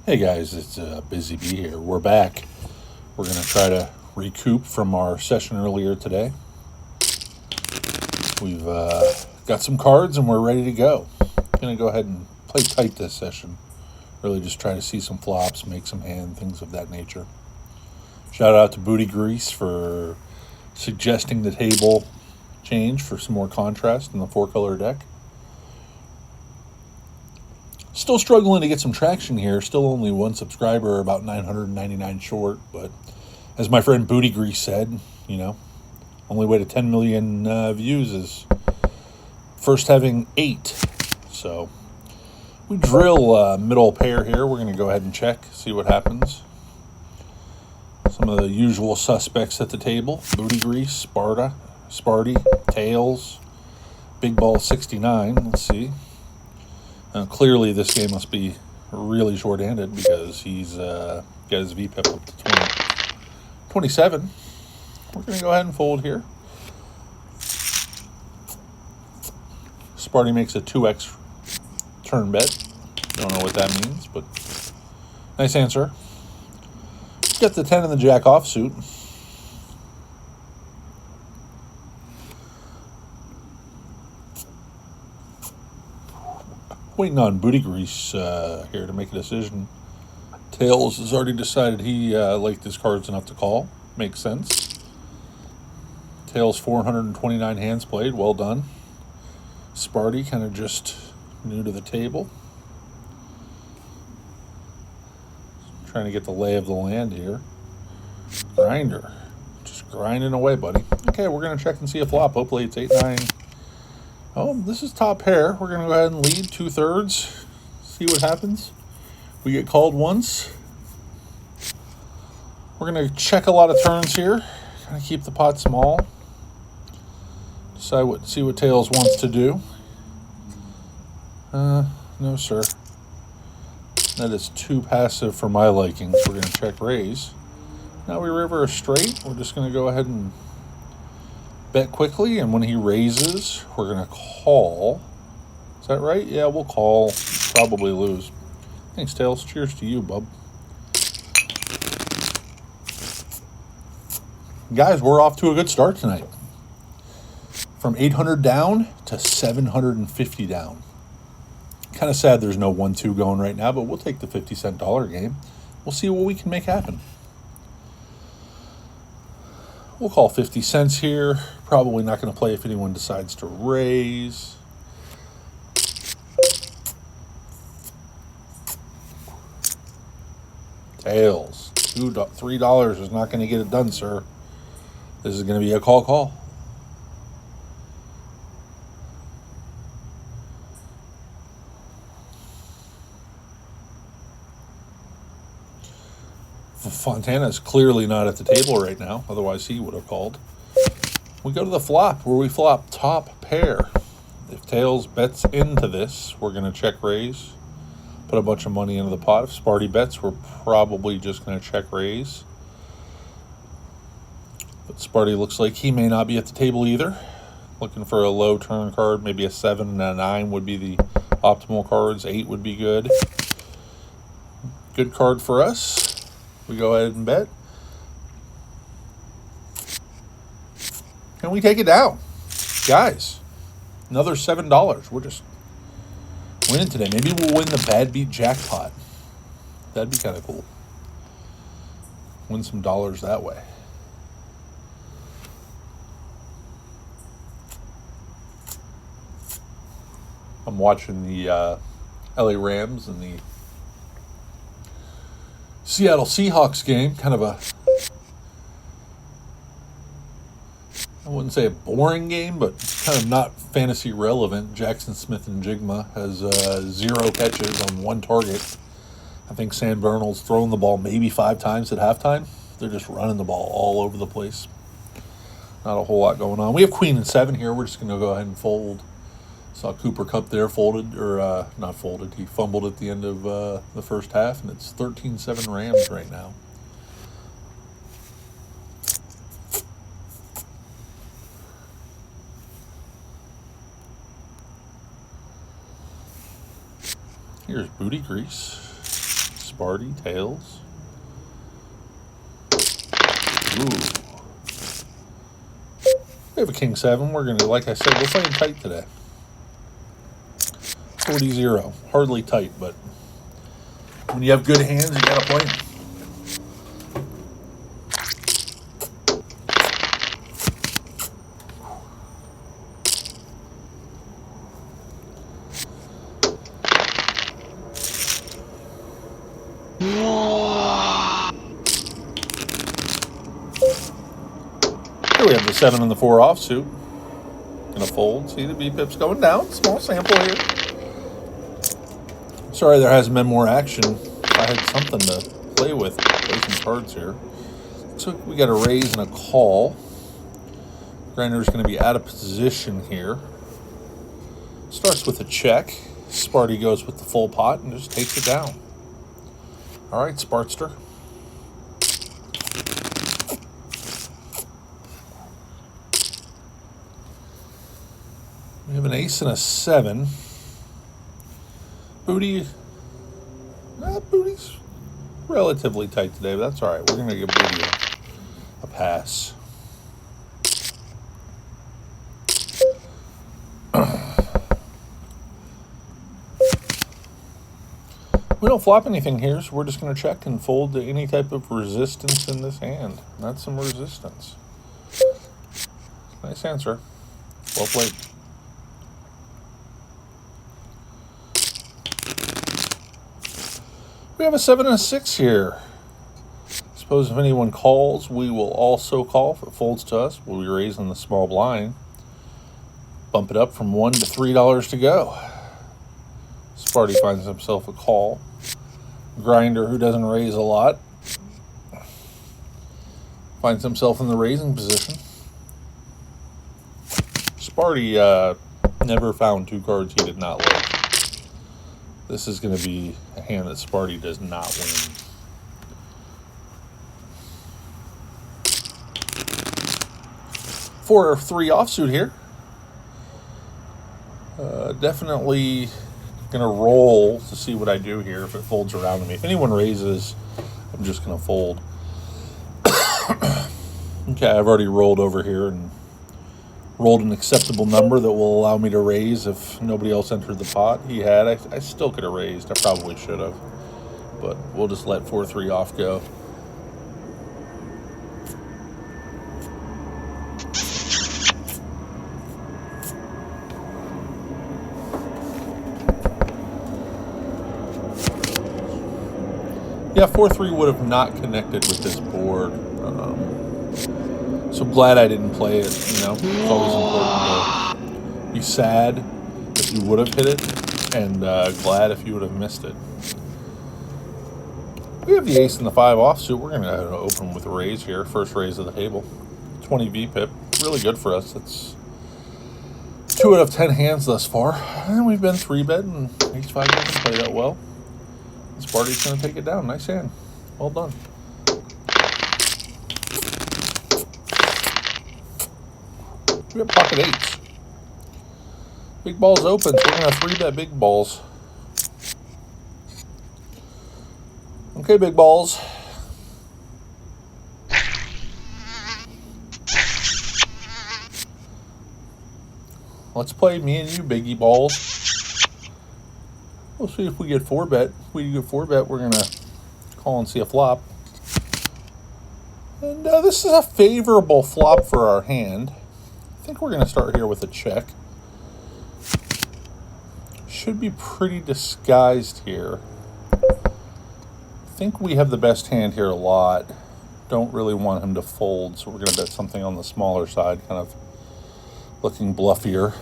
Hey guys, it's BizzyB here. We're back. We're going to try to recoup from our session earlier today. We've got some cards and we're ready to go. Going to go ahead and play tight this session. Really just try to see some flops, make some hand, things of that nature. Shout out to Booty Grease for suggesting the table change for some more contrast in the 4-color deck. Still struggling to get some traction here. Still only one subscriber, about 999 short. But as my friend Booty Grease said, only way to 10 million views is first having 8. So we drill middle pair here. We're going to go ahead and check, see what happens. Some of the usual suspects at the table: Booty Grease, Sparty, Tails, Big Ball 69. Let's see. Clearly, this game must be really short-handed because he's got his VPIP up to 27. We're going to go ahead and fold here. Sparty makes a 2x turn bet. Don't know what that means, but nice answer. Got the 10 and the jack offsuit. Waiting on Booty Grease here to make a decision. Tails has already decided he liked his cards enough to call. Makes sense. Tails 429 hands played. Well done. Sparty kind of just new to the table. Trying to get the lay of the land here. Grinder. Just grinding away, buddy. Okay, we're going to check and see a flop. Hopefully it's 8-9. Oh, this is top pair. We're going to go ahead and lead 2/3. See what happens. We get called once. We're going to check a lot of turns here. Kind of keep the pot small. See what Tails wants to do. No, sir. That is too passive for my liking. We're going to check raise. Now we river a straight. We're just going to go ahead and bet quickly, and when he raises, we're going to call. Is that right? Yeah, we'll call. Probably lose. Thanks, Tails. Cheers to you, bub. Guys, we're off to a good start tonight. From 800 down to 750 down. Kind of sad there's no 1-2 going right now, but we'll take the 50-cent dollar game. We'll see what we can make happen. We'll call 50 cents here. Probably not going to play if anyone decides to raise. Tails. $3 is not going to get it done, sir. This is going to be a call. Fontana is clearly not at the table right now. Otherwise, he would have called. We go to the flop, where we flop top pair. If Tails bets into this, we're going to check raise. Put a bunch of money into the pot. If Sparty bets, we're probably just going to check raise. But Sparty looks like he may not be at the table either. Looking for a low turn card. Maybe a 7 and a 9 would be the optimal cards. 8 would be good. Good card for us. We go ahead and bet. And we take it down. Guys, another $7. We're just winning today. Maybe we'll win the Bad Beat jackpot. That'd be kind of cool. Win some dollars that way. I'm watching the LA Rams and the Seattle Seahawks game. Kind of a, I wouldn't say a boring game, but kind of not fantasy relevant. Jackson Smith and Jigma has 0 catches on 1 target. I think Sam Darnold's thrown the ball maybe 5 times at halftime. They're just running the ball all over the place. Not a whole lot going on. We have Queen and 7 here. We're just going to go ahead and fold. Saw Cooper Kupp there folded, or not folded. He fumbled at the end of the first half, and it's 13-7 Rams right now. Here's Booty Grease. Sparty, tails. Ooh. We have a king 7. We're going to, like I said, we're playing tight today. 40-0. Hardly tight, but when you have good hands, you got to play them. Here we have the 7 and the 4 offsuit. Gonna fold. See the B pips going down. Small sample here. Sorry there hasn't been more action. I had something to play with. Play some cards here. So we got a raise and a call. Grinder's going to be out of position here. Starts with a check. Sparty goes with the full pot and just takes it down. All right, Spartster. We have an ace and a 7. Booty's relatively tight today, but that's all right. We're going to give Booty a pass. We don't flop anything here, so we're just going to check and fold to any type of resistance in this hand. That's some resistance. Nice answer. Well played. We have a 7 and a 6 here. Suppose if anyone calls, we will also call. If it folds to us, we'll be raising the small blind. Bump it up from $1 to $3 to go. Sparty finds himself a call. Grinder, who doesn't raise a lot, finds himself in the raising position. Sparty never found 2 cards he did not like. This is going to be a hand that Sparty does not win. For a 3 offsuit here. Definitely going to roll to see what I do here if it folds around to me. If anyone raises, I'm just going to fold. Okay, I've already rolled over here and rolled an acceptable number that will allow me to raise if nobody else entered the pot. He had. I still could have raised. I probably should have. But we'll just let 4-3 off go. Yeah, 4-3 would have not connected with this board. So glad I didn't play it, you know. It's always important to be sad if you would have hit it, and glad if you would have missed it. We have the ace and the 5 offsuit. We're going to open with a raise here. First raise of the table. 20 VPIP. Really good for us. That's 2 out of 10 hands thus far. And we've been 3-bet, and ace 5 doesn't play that well. Sparty's going to take it down. Nice hand. Well done. We have pocket 8s. Big balls open, so we're going to 3-bet big balls. Okay, big balls. Let's play me and you, biggie balls. We'll see if we get 4-bet. If we get 4-bet, we're going to call and see a flop. And this is a favorable flop for our hand. I think we're going to start here with a check. Should be pretty disguised here. I think we have the best hand here a lot. Don't really want him to fold, so we're going to bet something on the smaller side, kind of looking bluffier.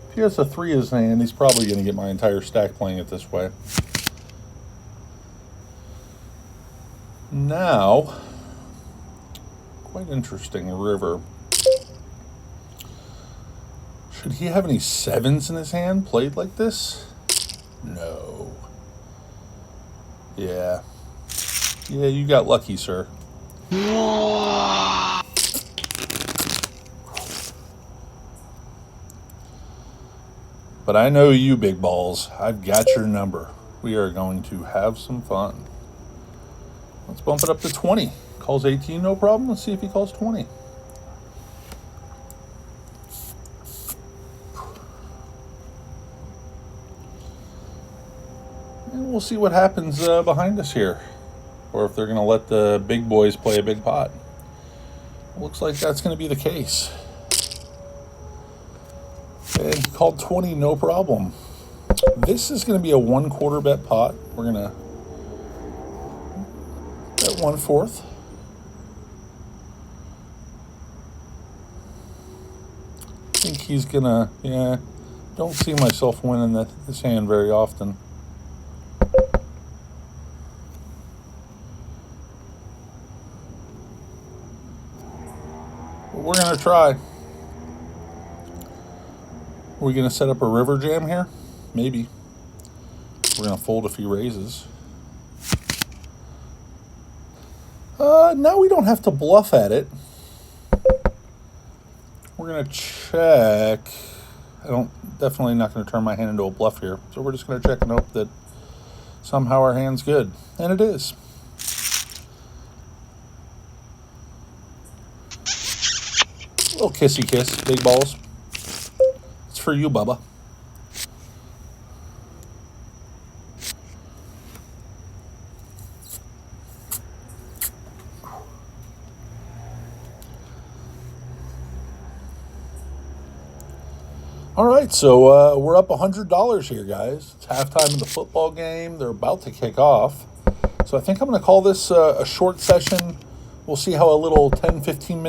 If he has a 3 as an hand, he's probably going to get my entire stack playing it this way. Now, quite interesting river. Should he have any 7s in his hand played like this? No. Yeah. Yeah, you got lucky, sir. But I know you, big balls. I've got your number. We are going to have some fun. Let's bump it up to 20. Calls 18, no problem. Let's see if he calls 20. And we'll see what happens behind us here. Or if they're going to let the big boys play a big pot. Looks like that's going to be the case. And he called 20, no problem. This is going to be a 1/4 bet pot. We're going to bet 1/4. I think he's going to, yeah, don't see myself winning this hand very often. But we're going to try. Are we going to set up a river jam here? Maybe. We're going to fold if he raises. Now we don't have to bluff at it. We're going to check. Definitely not going to turn my hand into a bluff here. So we're just going to check and hope that somehow our hand's good. And it is. A little kissy kiss, big balls. It's for you, Bubba. All right, so we're up $100 here, guys. It's halftime in the football game. They're about to kick off. So I think I'm going to call this a short session. We'll see how a little 10, 15 minute